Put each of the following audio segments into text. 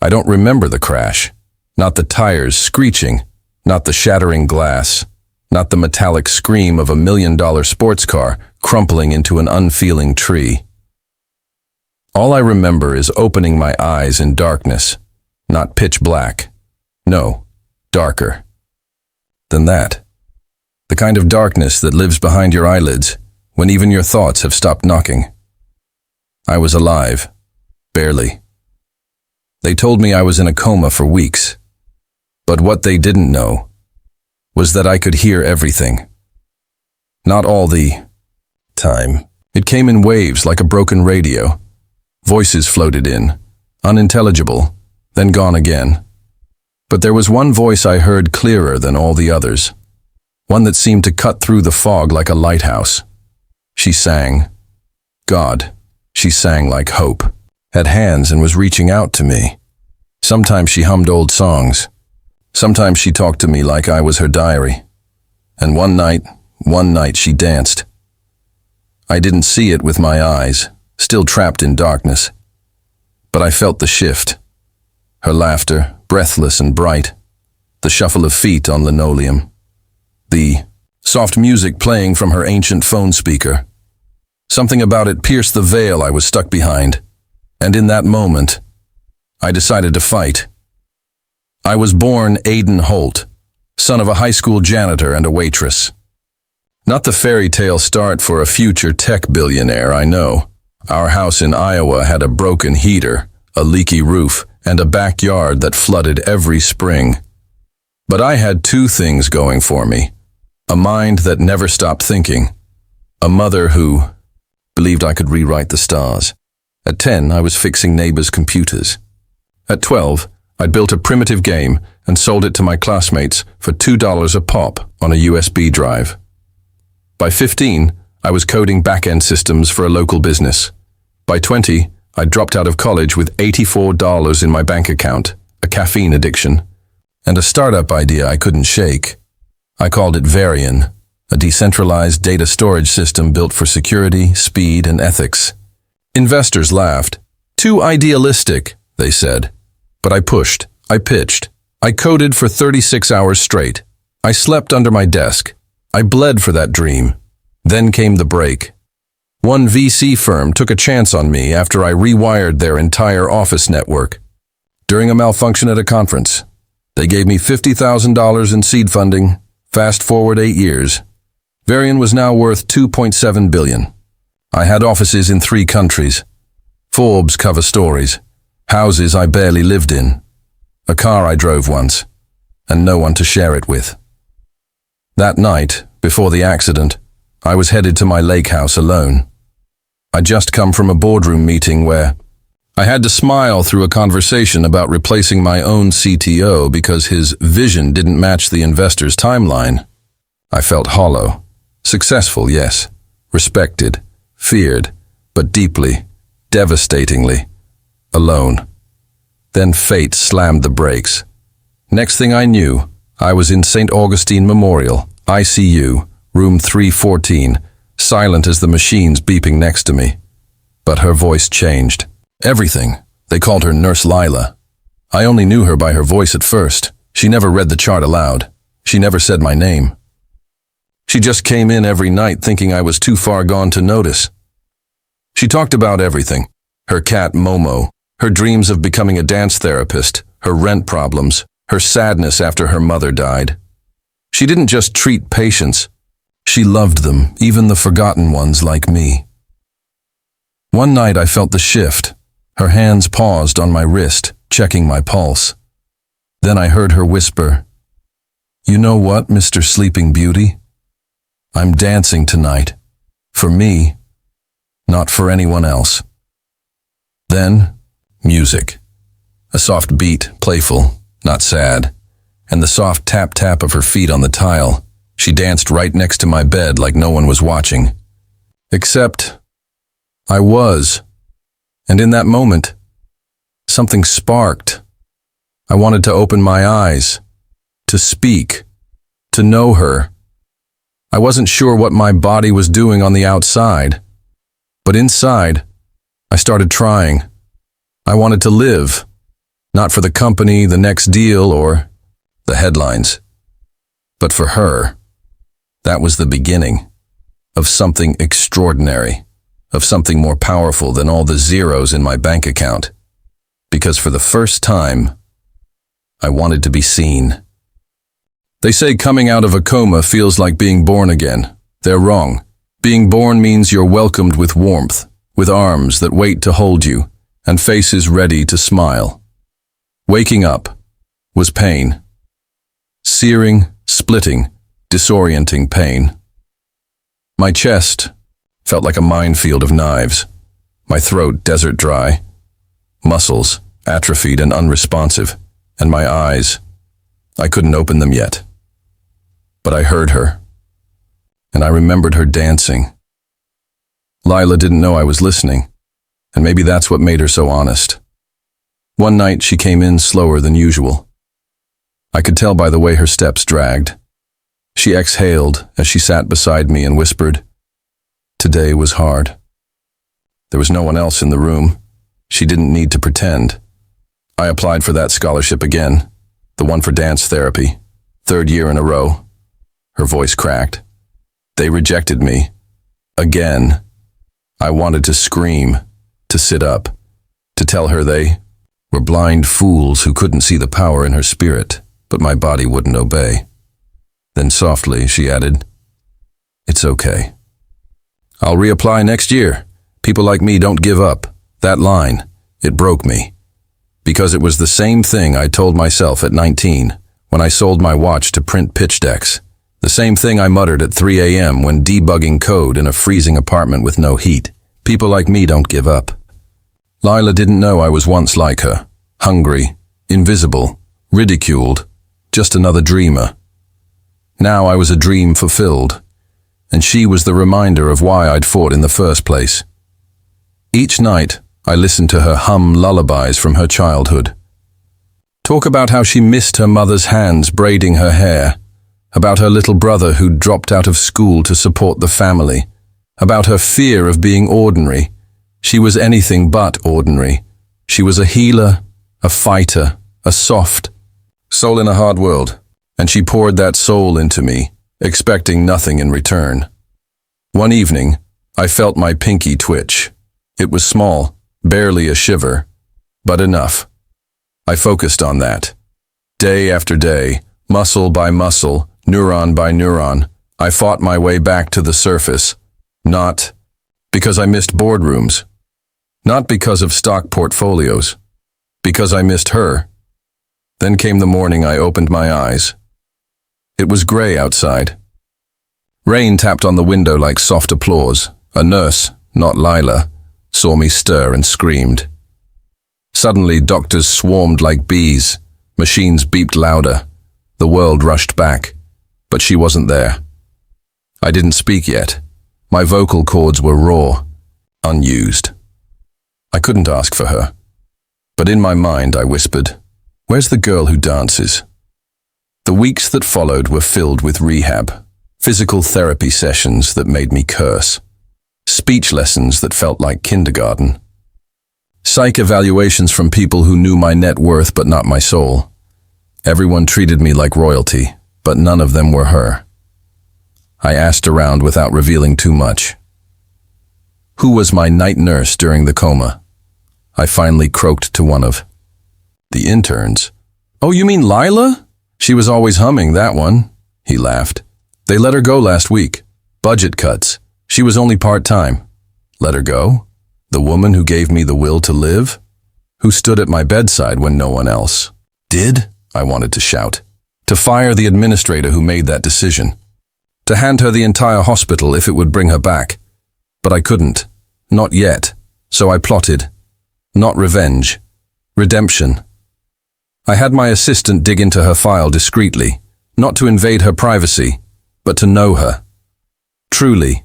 I don't remember the crash. Not the tires screeching, not the shattering glass, not the metallic scream of $1 million sports car crumpling into an unfeeling tree. All I remember is opening my eyes in darkness, not pitch black. No, darker than that. The kind of darkness that lives behind your eyelids when even your thoughts have stopped knocking. I was alive. Barely. They told me I was in a coma for weeks. But what they didn't know was that I could hear everything. Not all the time. It came in waves like a broken radio. Voices floated in, unintelligible, then gone again. But there was one voice I heard clearer than all the others. One that seemed to cut through the fog like a lighthouse. She sang. God, she sang like hope. Had hands and was reaching out to me. Sometimes she hummed old songs. Sometimes she talked to me like I was her diary. And one night she danced. I didn't see it with my eyes, still trapped in darkness. But I felt the shift. Her laughter, breathless and bright. The shuffle of feet on linoleum. The soft music playing from her ancient phone speaker. Something about it pierced the veil I was stuck behind. And in that moment, I decided to fight. I was born Aidan Holt, son of a high school janitor and a waitress. Not the fairy tale start for a future tech billionaire, I know. Our house in Iowa had a broken heater, a leaky roof, and a backyard that flooded every spring. But I had two things going for me. A mind that never stopped thinking. A mother who believed I could rewrite the stars. At 10, I was fixing neighbors' computers. At 12, I'd built a primitive game and sold it to my classmates for $2 a pop on a USB drive. By 15, I was coding back-end systems for a local business. By 20, I dropped out of college with $84 in my bank account, a caffeine addiction, and a startup idea I couldn't shake. I called it Varian, a decentralized data storage system built for security, speed, and ethics. Investors laughed. Too idealistic, they said. But I pushed, I pitched, I coded for 36 hours straight. I slept under my desk. I bled for that dream. Then came the break. One VC firm took a chance on me after I rewired their entire office network. During a malfunction at a conference, they gave me $50,000 in seed funding. Fast forward 8 years. Varian was now worth $2.7 billion. I had offices in 3 countries. Forbes cover stories. Houses I barely lived in. A car I drove once. And no one to share it with. That night, before the accident, I was headed to my lake house alone. I'd just come from a boardroom meeting where I had to smile through a conversation about replacing my own CTO because his vision didn't match the investor's timeline. I felt hollow. Successful, yes. Respected. Feared, but deeply, devastatingly, alone. Then fate slammed the brakes. Next thing I knew, I was in St. Augustine Memorial, ICU, room 314, silent as the machines beeping next to me. But her voice changed. Everything. They called her Nurse Lila. I only knew her by her voice at first. She never read the chart aloud. She never said my name. She just came in every night thinking I was too far gone to notice. She talked about everything. Her cat Momo, her dreams of becoming a dance therapist, her rent problems, her sadness after her mother died. She didn't just treat patients. She loved them, even the forgotten ones like me. One night I felt the shift. Her hands paused on my wrist, checking my pulse. Then I heard her whisper, "You know what, Mr. Sleeping Beauty? I'm dancing tonight. For me, not for anyone else." Then, music. A soft beat, playful, not sad, and the soft tap-tap of her feet on the tile. She danced right next to my bed like no one was watching. Except, I was. And in that moment, something sparked. I wanted to open my eyes, to speak, to know her. I wasn't sure what my body was doing on the outside, but inside, I started trying. I wanted to live, Not for the company, the next deal, or the headlines. But for her, that was the beginning of something extraordinary, of something more powerful than all the zeros in my bank account. Because for the first time, I wanted to be seen. They say coming out of a coma feels like being born again. They're wrong. Being born means you're welcomed with warmth, with arms that wait to hold you, and faces ready to smile. Waking up was pain. Searing, splitting, disorienting pain. My chest felt like a minefield of knives, my throat desert dry, muscles atrophied and unresponsive, and my eyes, I couldn't open them yet. But I heard her, and I remembered her dancing. Lila didn't know I was listening, and maybe that's what made her so honest. One night she came in slower than usual. I could tell by the way her steps dragged. She exhaled as she sat beside me and whispered, "Today was hard." There was no one else in the room. She didn't need to pretend. I applied for that scholarship again, the one for dance therapy, 3rd year in a row. Her voice cracked. They rejected me. Again. I wanted to scream, to sit up, to tell her they were blind fools who couldn't see the power in her spirit, but my body wouldn't obey. Then softly she added, "It's okay. I'll reapply next year. People like me don't give up." That line, it broke me. Because it was the same thing I told myself at 19, when I sold my watch to print pitch decks. The same thing I muttered at 3 a.m. when debugging code in a freezing apartment with no heat. People like me don't give up. Lila didn't know I was once like her. Hungry, invisible, ridiculed, just another dreamer. Now I was a dream fulfilled, and she was the reminder of why I'd fought in the first place. Each night, I listened to her hum lullabies from her childhood. Talk about how she missed her mother's hands braiding her hair, about her little brother who'd dropped out of school to support the family, about her fear of being ordinary. She was anything but ordinary. She was a healer, a fighter, a soft soul in a hard world, and she poured that soul into me, expecting nothing in return. One evening, I felt my pinky twitch. It was small, barely a shiver, but enough. I focused on that. Day after day, muscle by muscle, neuron by neuron, I fought my way back to the surface. Not because I missed boardrooms. Not because of stock portfolios. Because I missed her. Then came the morning I opened my eyes. It was gray outside. Rain tapped on the window like soft applause. A nurse, not Lila, saw me stir and screamed. Suddenly, doctors swarmed like bees. Machines beeped louder. The world rushed back. But she wasn't there. I didn't speak yet. My vocal cords were raw, unused. I couldn't ask for her. But in my mind, I whispered, "Where's the girl who dances?" The weeks that followed were filled with rehab, physical therapy sessions that made me curse, speech lessons that felt like kindergarten, psych evaluations from people who knew my net worth but not my soul. Everyone treated me like royalty, but none of them were her. I asked around without revealing too much. Who was my night nurse during the coma? I finally croaked to one of the interns. "Oh, you mean Lila? She was always humming, that one." He laughed. "They let her go last week. Budget cuts. She was only part-time." Let her go? The woman who gave me the will to live? Who stood at my bedside when no one else did? I wanted to shout. To fire the administrator who made that decision. To hand her the entire hospital if it would bring her back. But I couldn't. Not yet. So I plotted. Not revenge. Redemption. I had my assistant dig into her file discreetly, not to invade her privacy, but to know her. Truly,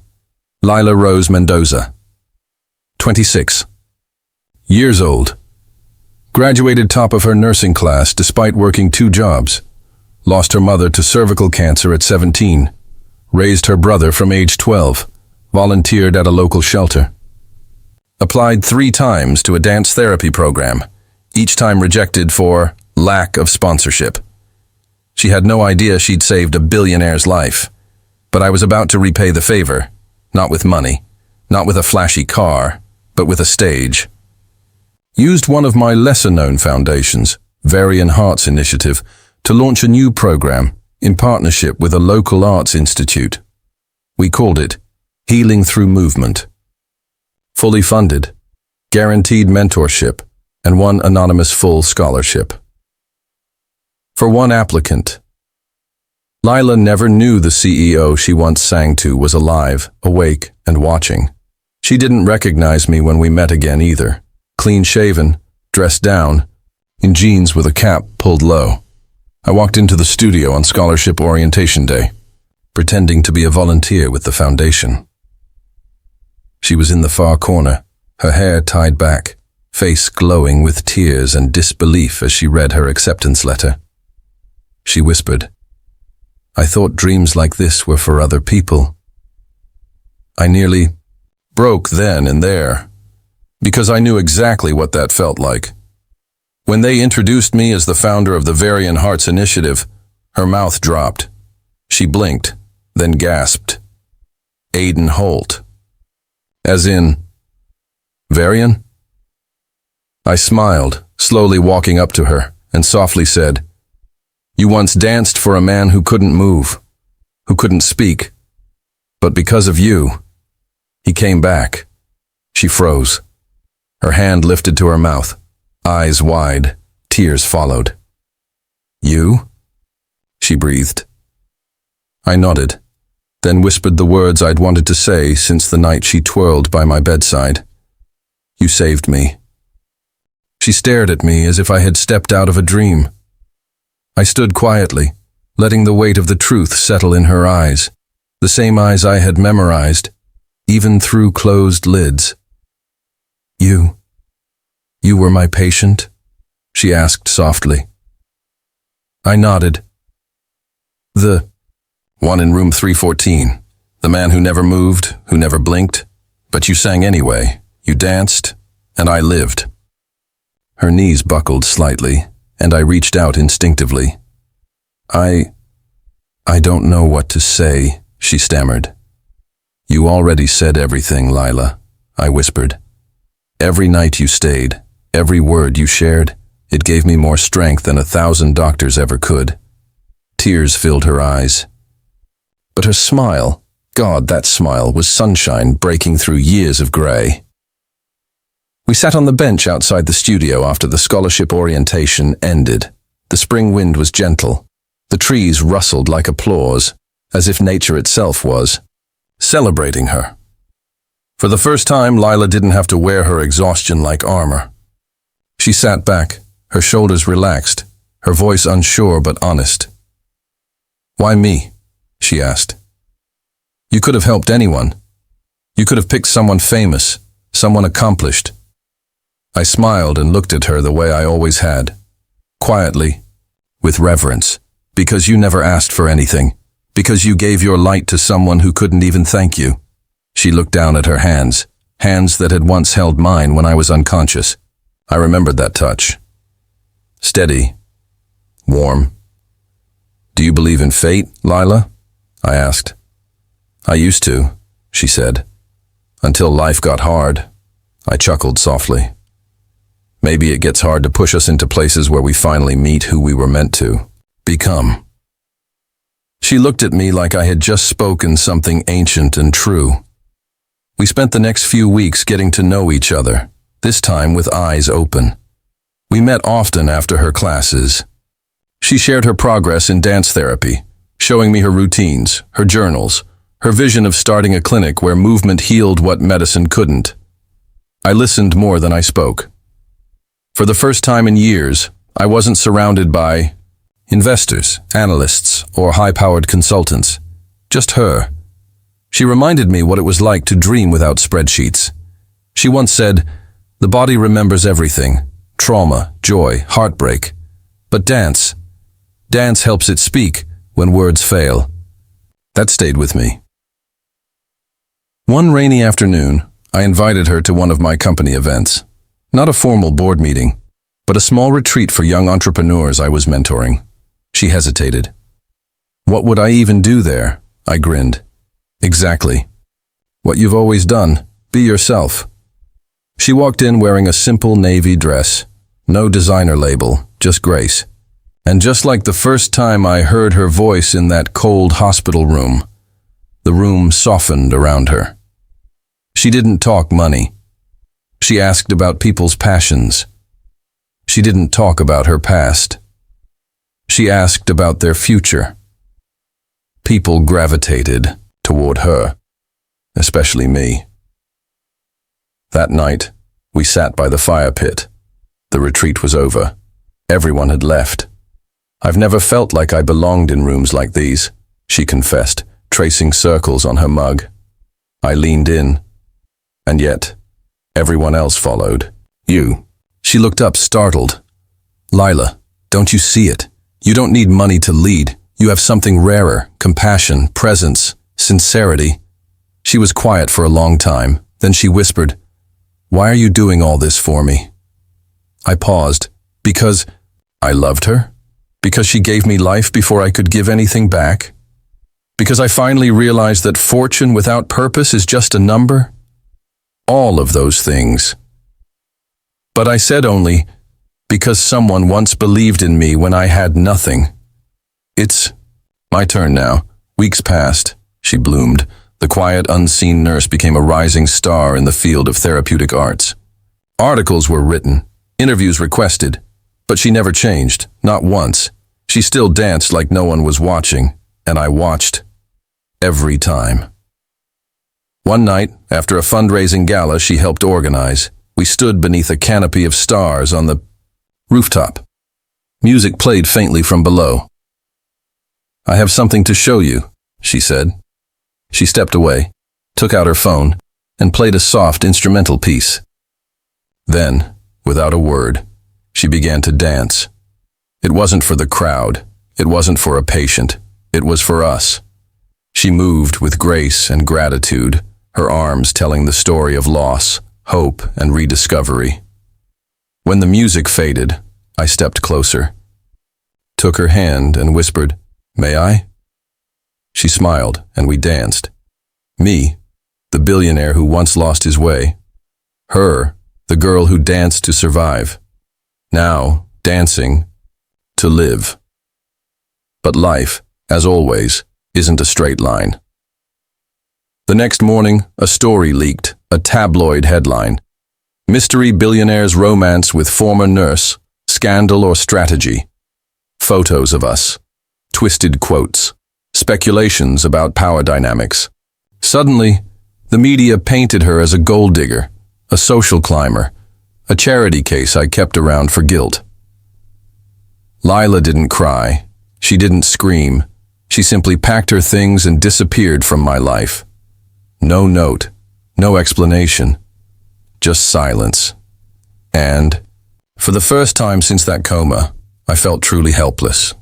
Lila Rose Mendoza. 26. Years old. Graduated top of her nursing class despite working 2 jobs. Lost her mother to cervical cancer at 17. Raised her brother from age 12. Volunteered at a local shelter. Applied 3 times to a dance therapy program. each time rejected for lack of sponsorship. She had no idea she'd saved a billionaire's life, but I was about to repay the favor, not with money, not with a flashy car, but with a stage. Used one of my lesser-known foundations, Varian Hearts Initiative, to launch a new program in partnership with a local arts institute. We called it Healing Through Movement. Fully funded, guaranteed mentorship, and one anonymous full scholarship. For one applicant, Lila never knew the CEO she once sang to was alive, awake, and watching. She didn't recognize me when we met again either. Clean-shaven, dressed down, in jeans with a cap pulled low. I walked into the studio on scholarship orientation day, pretending to be a volunteer with the foundation. She was in the far corner, her hair tied back, face glowing with tears and disbelief as she read her acceptance letter. She whispered, "I thought dreams like this were for other people." I nearly broke then and there, because I knew exactly what that felt like. When they introduced me as the founder of the Varian Hearts Initiative, her mouth dropped. She blinked, then gasped. Aiden Holt. As in, Varian? I smiled, slowly walking up to her, and softly said, "You once danced for a man who couldn't move, who couldn't speak. But because of you, he came back." She froze. Her hand lifted to her mouth, eyes wide, tears followed. "You?" she breathed. I nodded, then whispered the words I'd wanted to say since the night she twirled by my bedside. "You saved me." She stared at me as if I had stepped out of a dream. I stood quietly, letting the weight of the truth settle in her eyes, the same eyes I had memorized, even through closed lids. You were my patient?" she asked softly. I nodded. "The one in room 314, the man who never moved, who never blinked, but you sang anyway, you danced, and I lived." Her knees buckled slightly, and I reached out instinctively. I don't know what to say," she stammered. "You already said everything, Lila," I whispered. "Every night you stayed, every word you shared, it gave me more strength than 1,000 doctors ever could." Tears filled her eyes. But her smile, God, that smile, was sunshine breaking through years of gray. We sat on the bench outside the studio after the scholarship orientation ended. The spring wind was gentle. The trees rustled like applause, as if nature itself was celebrating her. For the first time, Lila didn't have to wear her exhaustion like armor. She sat back, her shoulders relaxed, her voice unsure but honest. "Why me?" she asked. "You could have helped anyone. You could have picked someone famous, someone accomplished." I smiled and looked at her the way I always had, quietly, with reverence, because you never asked for anything, because you gave your light to someone who couldn't even thank you. She looked down at her hands, hands that had once held mine when I was unconscious. I remembered that touch. Steady, warm. "Do you believe in fate, Lila?" I asked. "I used to," she said, "until life got hard." I chuckled softly. "Maybe it gets hard to push us into places where we finally meet who we were meant to become." She looked at me like I had just spoken something ancient and true. We spent the next few weeks getting to know each other, this time with eyes open. We met often after her classes. She shared her progress in dance therapy, showing me her routines, her journals, her vision of starting a clinic where movement healed what medicine couldn't. I listened more than I spoke. For the first time in years, I wasn't surrounded by investors, analysts, or high-powered consultants. Just her. She reminded me what it was like to dream without spreadsheets. She once said, "The body remembers everything, trauma, joy, heartbreak. But dance helps it speak when words fail." That stayed with me. One rainy afternoon, I invited her to one of my company events. Not a formal board meeting, but a small retreat for young entrepreneurs I was mentoring. She hesitated. What would I even do there? I grinned. Exactly. What you've always done. Be yourself. She walked in wearing a simple navy dress. No designer label, just grace. And just like the first time I heard her voice in that cold hospital room, the room softened around her. She didn't talk money. She asked about people's passions. She didn't talk about her past. She asked about their future. People gravitated toward her, especially me. That night, we sat by the fire pit. The retreat was over. Everyone had left. I've never felt like I belonged in rooms like these, she confessed, tracing circles on her mug. I leaned in, and yet, everyone else followed. You. She looked up, startled. Lila, don't you see it? You don't need money to lead. You have something rarer, compassion, presence, sincerity. She was quiet for a long time. Then she whispered, Why are you doing all this for me? I paused. Because I loved her? Because she gave me life before I could give anything back? Because I finally realized that fortune without purpose is just a number? All of those things. But I said only, because someone once believed in me when I had nothing. It's my turn now. Weeks passed. She bloomed. The quiet, unseen nurse became a rising star in the field of therapeutic arts. Articles were written, interviews requested, but she never changed, not once. She still danced like no one was watching, and I watched. Every time. One night, after a fundraising gala she helped organize, we stood beneath a canopy of stars on the rooftop. Music played faintly from below. I have something to show you, she said. She stepped away, took out her phone, and played a soft instrumental piece. Then, without a word, she began to dance. It wasn't for the crowd. It wasn't for a patient. It was for us. She moved with grace and gratitude, her arms telling the story of loss, hope, and rediscovery. When the music faded, I stepped closer, took her hand and whispered, May I? She smiled, and we danced. Me, the billionaire who once lost his way. Her, the girl who danced to survive. Now, dancing to live. But life, as always, isn't a straight line. The next morning, a story leaked, a tabloid headline. Mystery billionaire's romance with former nurse, scandal or strategy. Photos of us. Twisted quotes. Speculations about power dynamics. Suddenly, the media painted her as a gold digger, a social climber, a charity case I kept around for guilt. Lila didn't cry. She didn't scream. She simply packed her things and disappeared from my life. No note, no explanation, just silence. And, for the first time since that coma, I felt truly helpless.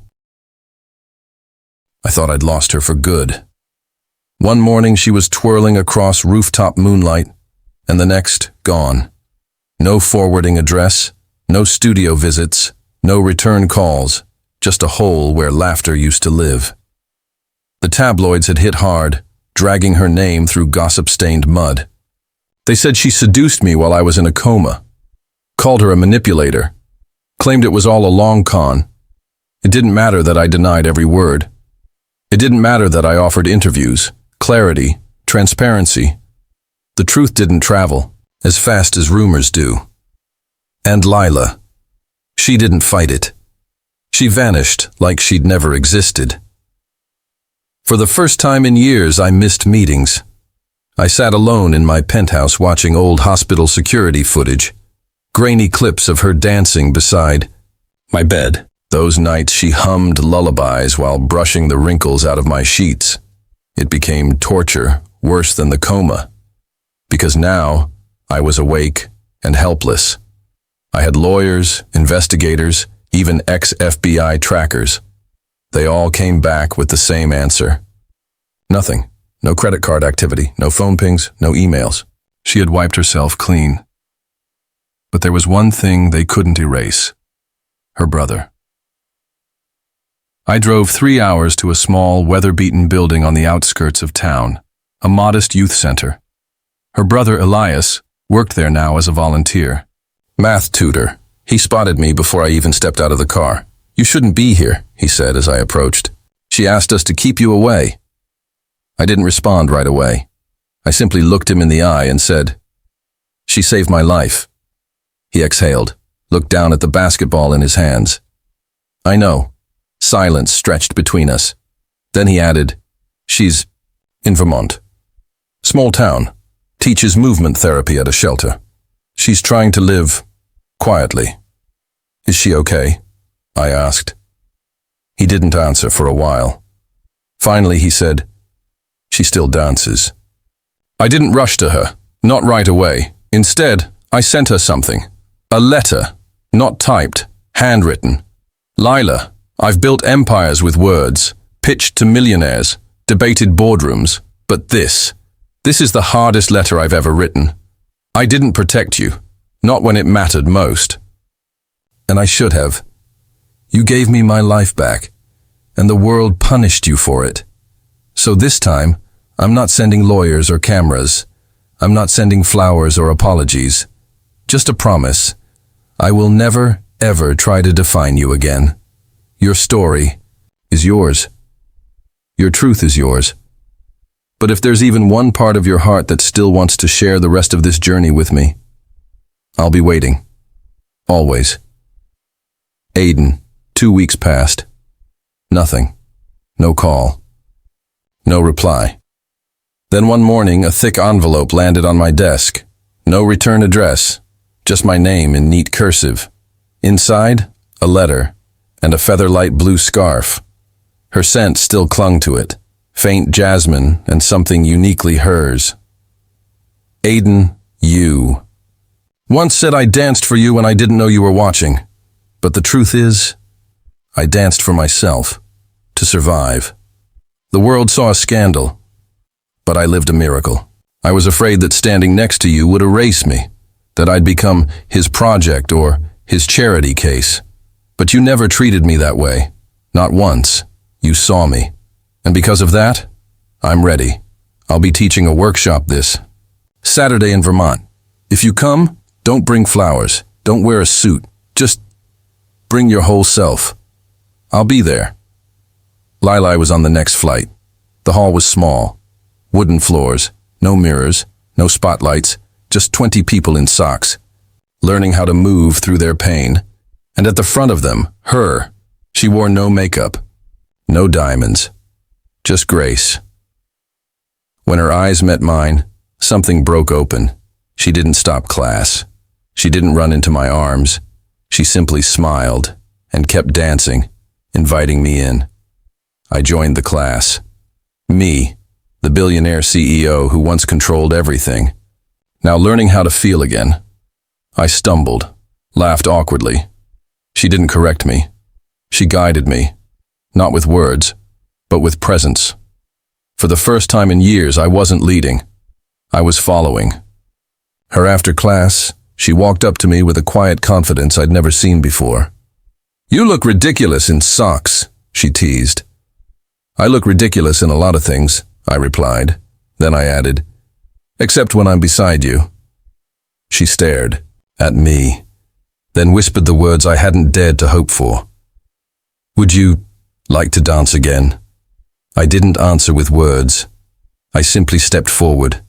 I thought I'd lost her for good. One morning she was twirling across rooftop moonlight, and the next, gone. No forwarding address, no studio visits, no return calls, just a hole where laughter used to live. The tabloids had hit hard, dragging her name through gossip-stained mud. They said she seduced me while I was in a coma, called her a manipulator, claimed it was all a long con. It didn't matter that I denied every word. It didn't matter that I offered interviews, clarity, transparency. The truth didn't travel as fast as rumors do. And Lila, she didn't fight it. She vanished like she'd never existed. For the first time in years, I missed meetings. I sat alone in my penthouse watching old hospital security footage, grainy clips of her dancing beside my bed. Those nights she hummed lullabies while brushing the wrinkles out of my sheets. It became torture, worse than the coma. Because now, I was awake and helpless. I had lawyers, investigators, even ex-FBI trackers. They all came back with the same answer. Nothing. No credit card activity, no phone pings, no emails. She had wiped herself clean. But there was one thing they couldn't erase. her brother. I drove 3 hours to a small, weather-beaten building on the outskirts of town, a modest youth center. Her brother Elias worked there now as a volunteer. Math tutor. He spotted me before I even stepped out of the car. "You shouldn't be here," he said as I approached. "She asked us to keep you away." I didn't respond right away. I simply looked him in the eye and said, "She saved my life." He exhaled, looked down at the basketball in his hands. "I know." Silence stretched between us. Then he added, "She's in Vermont. Small town. Teaches movement therapy at a shelter. She's trying to live quietly." "Is she okay?" I asked. He didn't answer for a while. Finally he said, "She still dances." I didn't rush to her, not right away. Instead, I sent her something. A letter, not typed, handwritten. "Lila, I've built empires with words, pitched to millionaires, debated boardrooms, but this is the hardest letter I've ever written. I didn't protect you, not when it mattered most. And I should have. You gave me my life back, and the world punished you for it. So this time, I'm not sending lawyers or cameras. I'm not sending flowers or apologies. Just a promise. I will never, ever try to define you again. Your story is yours. Your truth is yours. But if there's even one part of your heart that still wants to share the rest of this journey with me, I'll be waiting. Always. Aiden, 2 weeks passed. Nothing. No call. No reply. Then one morning, a thick envelope landed on my desk. No return address, just my name in neat cursive. Inside, a letter and a feather-light blue scarf. Her scent still clung to it, faint jasmine and something uniquely hers. Aiden, you. Once said I danced for you when I didn't know you were watching. But the truth is, I danced for myself, to survive. The world saw a scandal, but I lived a miracle. I was afraid that standing next to you would erase me, that I'd become his project or his charity case. But you never treated me that way. Not once. You saw me. And because of that, I'm ready. I'll be teaching a workshop this Saturday in Vermont. If you come, don't bring flowers. Don't wear a suit. Just bring your whole self. I'll be there. Lila was on the next flight. The hall was small. Wooden floors, no mirrors, no spotlights, just 20 people in socks, learning how to move through their pain. And at the front of them, her. She wore no makeup, no diamonds, just grace. When her eyes met mine, something broke open. She didn't stop class. She didn't run into my arms. She simply smiled and kept dancing, inviting me in. I joined the class. Me, the billionaire CEO who once controlled everything, now learning how to feel again. I stumbled, laughed awkwardly. She didn't correct me. She guided me, not with words, but with presence. For the first time in years, I wasn't leading. I was following. Her after class, she walked up to me with a quiet confidence I'd never seen before. "You look ridiculous in socks," she teased. "I look ridiculous in a lot of things," I replied. Then I added, "except when I'm beside you." She stared at me, then whispered the words I hadn't dared to hope for. "Would you like to dance again?" I didn't answer with words. I simply stepped forward,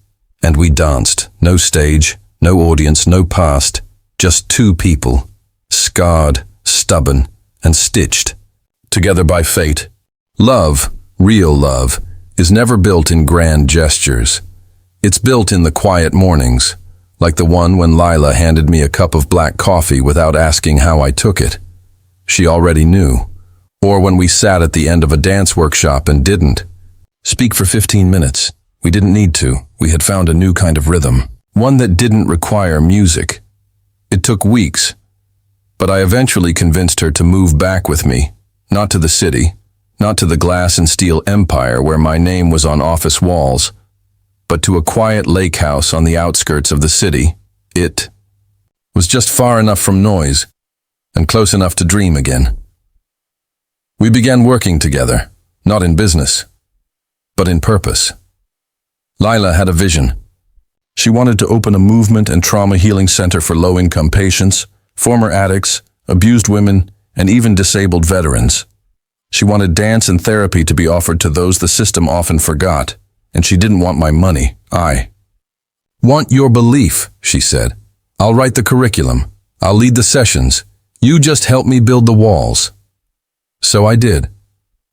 and we danced. No stage, no audience, no past, just two people, scarred, stubborn, and stitched together by fate. Love, real love, is never built in grand gestures. It's built in the quiet mornings, like the one when Lila handed me a cup of black coffee without asking how I took it. She already knew. Or when we sat at the end of a dance workshop and didn't speak for 15 minutes. We didn't need to. We had found a new kind of rhythm, one that didn't require music. It took weeks, but I eventually convinced her to move back with me, not to the city, not to the glass and steel empire where my name was on office walls, but to a quiet lake house on the outskirts of the city. It was just far enough from noise. and close enough to dream again. We began working together, not in business, but in purpose. Lila had a vision. She wanted to open a movement and trauma healing center for low-income patients, former addicts, abused women, and even disabled veterans. She wanted dance and therapy to be offered to those the system often forgot, and she didn't want my money. I want your belief, she said. I'll write the curriculum. I'll lead the sessions. You just help me build the walls. So I did.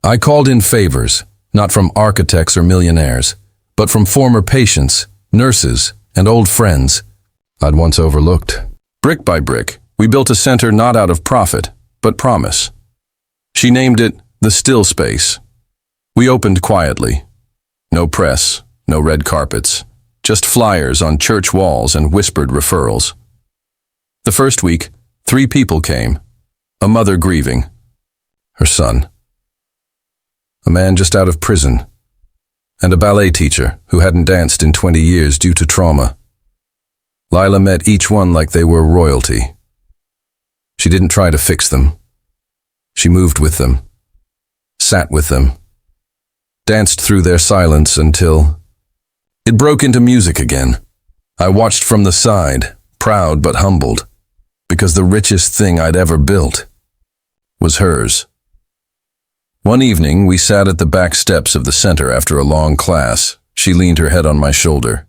I called in favors, not from architects or millionaires, but from former patients, nurses, and old friends I'd once overlooked. Brick by brick, we built a center not out of profit, but promise. She named it the Still Space. We opened quietly. No press, no red carpets, just flyers on church walls and whispered referrals. The first week, 3 people came. A mother grieving. Her son. A man just out of prison. And a ballet teacher who hadn't danced in 20 years due to trauma. Lila met each one like they were royalty. She didn't try to fix them. She moved with them, sat with them, danced through their silence until it broke into music again. I watched from the side, proud but humbled, because the richest thing I'd ever built was hers. One evening, we sat at the back steps of the center after a long class. She leaned her head on my shoulder.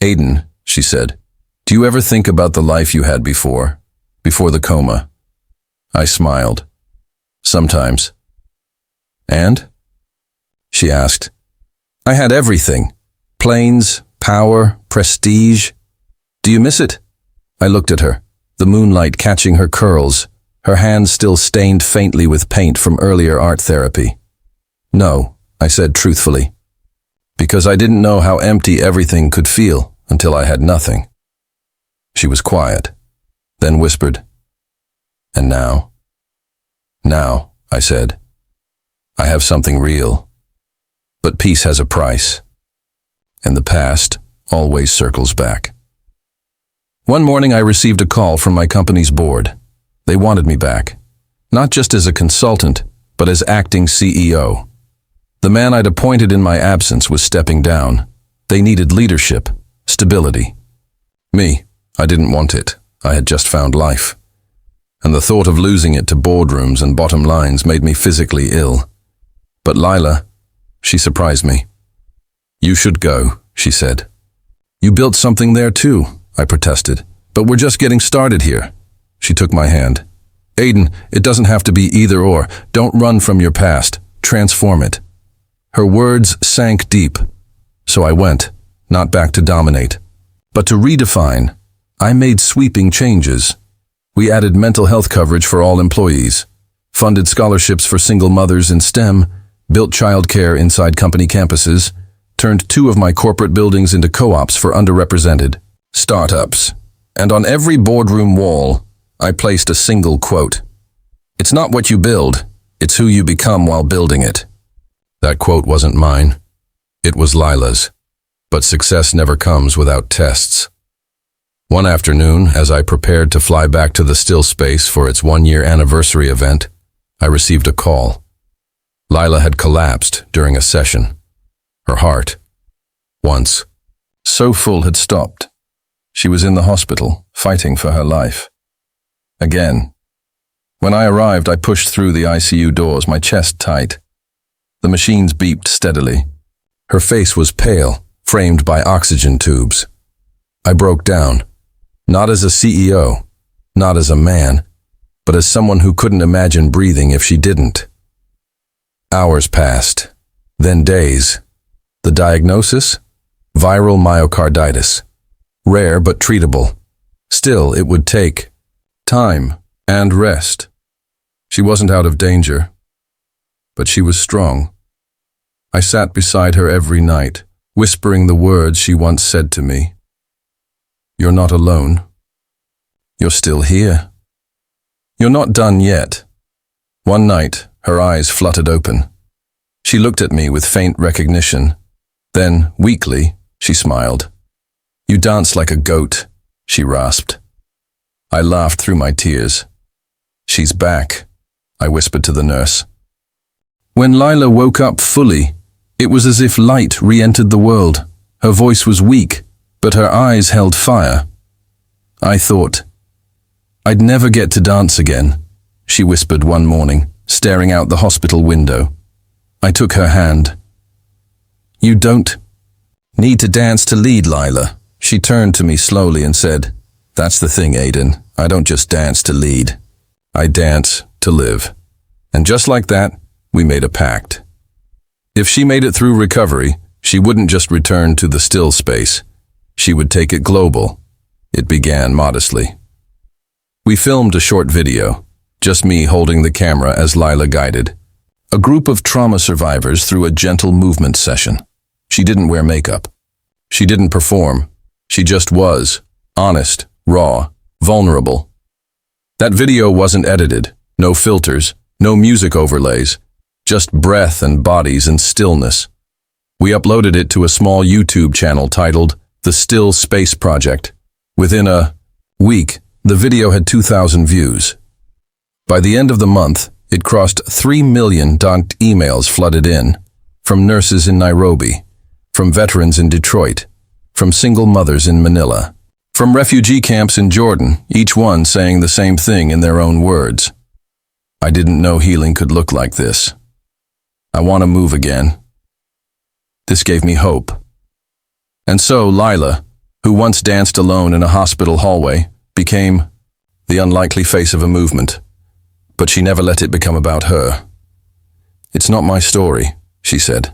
"Aiden," she said, "do you ever think about the life you had before the coma?" I smiled. "Sometimes." "And?" she asked. "I had everything. Planes, power, prestige. Do you miss it?" I looked at her, the moonlight catching her curls, her hands still stained faintly with paint from earlier art therapy. "No," I said truthfully, because I didn't know how empty everything could feel until I had nothing. She was quiet, then whispered, "And now?" "Now," I said, "I have something real. But peace has a price, and the past always circles back." One morning I received a call from my company's board. They wanted me back, not just as a consultant, but as acting CEO. The man I'd appointed in my absence was stepping down. They needed leadership, stability. Me, I didn't want it. I had just found life. And the thought of losing it to boardrooms and bottom lines made me physically ill. But Lila, she surprised me. "You should go," she said. "You built something there too," I protested. "But we're just getting started here." She took my hand. "Aiden, it doesn't have to be either or. Don't run from your past. Transform it." Her words sank deep. So I went, not back to dominate, but to redefine. I made sweeping changes. We added mental health coverage for all employees, funded scholarships for single mothers in STEM, built childcare inside company campuses, turned 2 of my corporate buildings into co-ops for underrepresented startups. And on every boardroom wall, I placed a single quote. "It's not what you build, it's who you become while building it." That quote wasn't mine. It was Lila's. But success never comes without tests. One afternoon, as I prepared to fly back to the Still Space for its 1-year anniversary event, I received a call. Lila had collapsed during a session. Her heart, once so full, had stopped. She was in the hospital, fighting for her life. Again. When I arrived, I pushed through the ICU doors, my chest tight. The machines beeped steadily. Her face was pale, framed by oxygen tubes. I broke down, not as a CEO, not as a man, but as someone who couldn't imagine breathing if she didn't. Hours passed, then days. The diagnosis? Viral myocarditis. Rare but treatable. Still, it would take time and rest. She wasn't out of danger, but she was strong. I sat beside her every night, whispering the words she once said to me. "You're not alone. You're still here. You're not done yet." One night, her eyes fluttered open. She looked at me with faint recognition. Then, weakly, she smiled. "You dance like a goat," she rasped. I laughed through my tears. "She's back," I whispered to the nurse. When Lila woke up fully, it was as if light re-entered the world. Her voice was weak, but her eyes held fire. I thought, "I'd never get to dance again," she whispered one morning, staring out the hospital window. I took her hand. "You don't need to dance to lead, Lila." She turned to me slowly and said, "That's the thing, Aiden. I don't just dance to lead. I dance to live." And just like that, we made a pact. If she made it through recovery, she wouldn't just return to the still space. She would take it global. It began modestly. We filmed a short video, just me holding the camera as Lila guided. A group of trauma survivors through a gentle movement session. She didn't wear makeup. She didn't perform. She just was, honest, raw, vulnerable. That video wasn't edited, no filters, no music overlays, just breath and bodies and stillness. We uploaded it to a small YouTube channel titled The Still Space Project. Within a week, the video had 2,000 views. By the end of the month, it crossed 3 million emails flooded in, from nurses in Nairobi, from veterans in Detroit, from single mothers in Manila, from refugee camps in Jordan, each one saying the same thing in their own words. I didn't know healing could look like this. I want to move again. This gave me hope. And so Lila, who once danced alone in a hospital hallway, became the unlikely face of a movement. But she never let it become about her. "It's not my story," she said.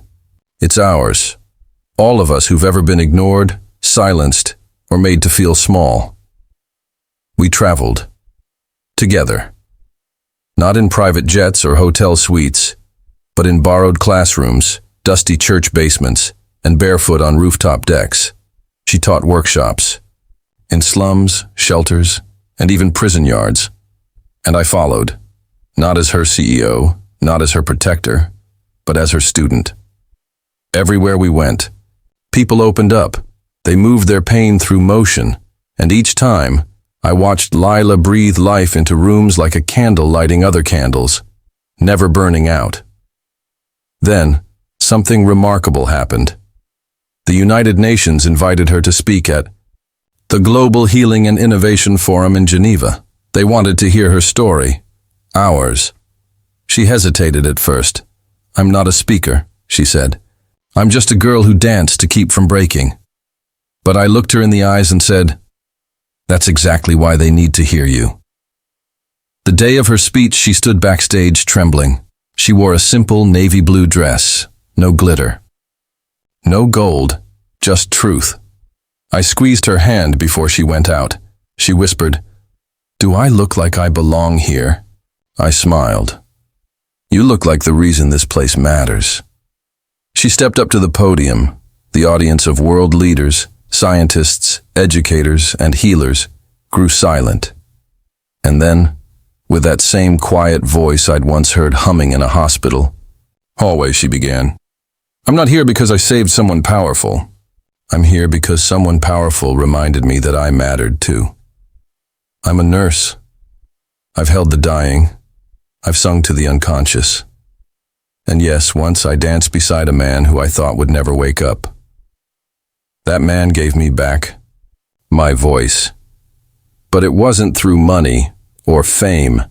"It's ours. All of us who've ever been ignored, silenced, or made to feel small." We traveled. Together. Not in private jets or hotel suites, but in borrowed classrooms, dusty church basements, and barefoot on rooftop decks. She taught workshops. In slums, shelters, and even prison yards. And I followed. Not as her CEO, not as her protector, but as her student. Everywhere we went, people opened up. They moved their pain through motion, and each time, I watched Lila breathe life into rooms like a candle lighting other candles, never burning out. Then, something remarkable happened. The United Nations invited her to speak at the Global Healing and Innovation Forum in Geneva. They wanted to hear her story. Ours. She hesitated at first. "I'm not a speaker," she said. "I'm just a girl who danced to keep from breaking." But I looked her in the eyes and said, "That's exactly why they need to hear you." The day of her speech, she stood backstage trembling. She wore a simple navy blue dress, no glitter. No gold, just truth. I squeezed her hand before she went out. She whispered, "Do I look like I belong here?" I smiled. "You look like the reason this place matters." She stepped up to the podium. The audience of world leaders, scientists, educators, and healers grew silent. And then, with that same quiet voice I'd once heard humming in a hospital hallway, she began, "I'm not here because I saved someone powerful. I'm here because someone powerful reminded me that I mattered too. I'm a nurse. I've held the dying. I've sung to the unconscious. And yes, once I danced beside a man who I thought would never wake up. That man gave me back my voice. But it wasn't through money or fame.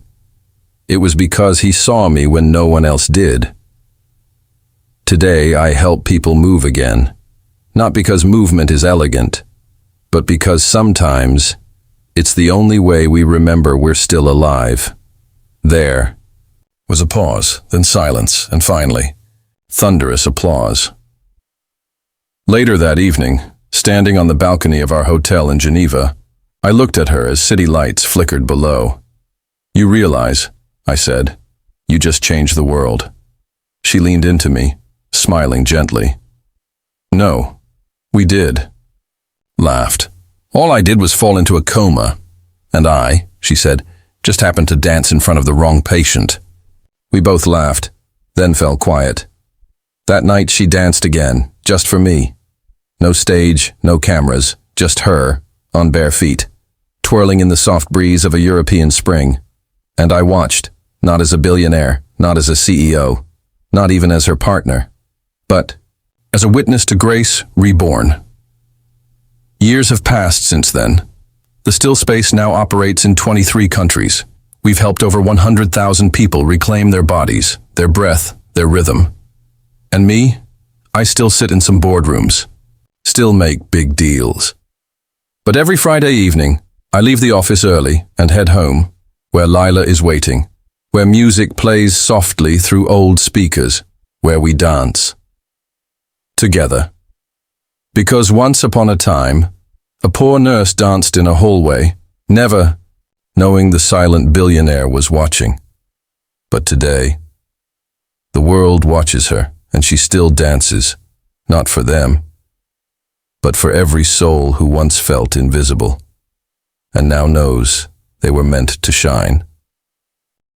It was because he saw me when no one else did. Today, I help people move again, not because movement is elegant, but because sometimes it's the only way we remember we're still alive." There was a pause, then silence, and finally, thunderous applause. Later that evening, standing on the balcony of our hotel in Geneva, I looked at her as city lights flickered below. "You realize," I said, "you just changed the world." She leaned into me, smiling gently. "No, we did." Laughed. "All I did was fall into a coma. And I," she said, "just happened to dance in front of the wrong patient." We both laughed, then fell quiet. That night she danced again, just for me. No stage, no cameras, just her, on bare feet, twirling in the soft breeze of a European spring. And I watched, not as a billionaire, not as a CEO, not even as her partner, but as a witness to grace reborn. Years have passed since then. The Still Space now operates in 23 countries. We've helped over 100,000 people reclaim their bodies, their breath, their rhythm. And me? I still sit in some boardrooms, still make big deals. But every Friday evening, I leave the office early and head home, where Lila is waiting, where music plays softly through old speakers, where we dance. Together. Because once upon a time, a poor nurse danced in a hallway, never knowing the silent billionaire was watching. But today, the world watches her, and she still dances, not for them, but for every soul who once felt invisible, and now knows they were meant to shine.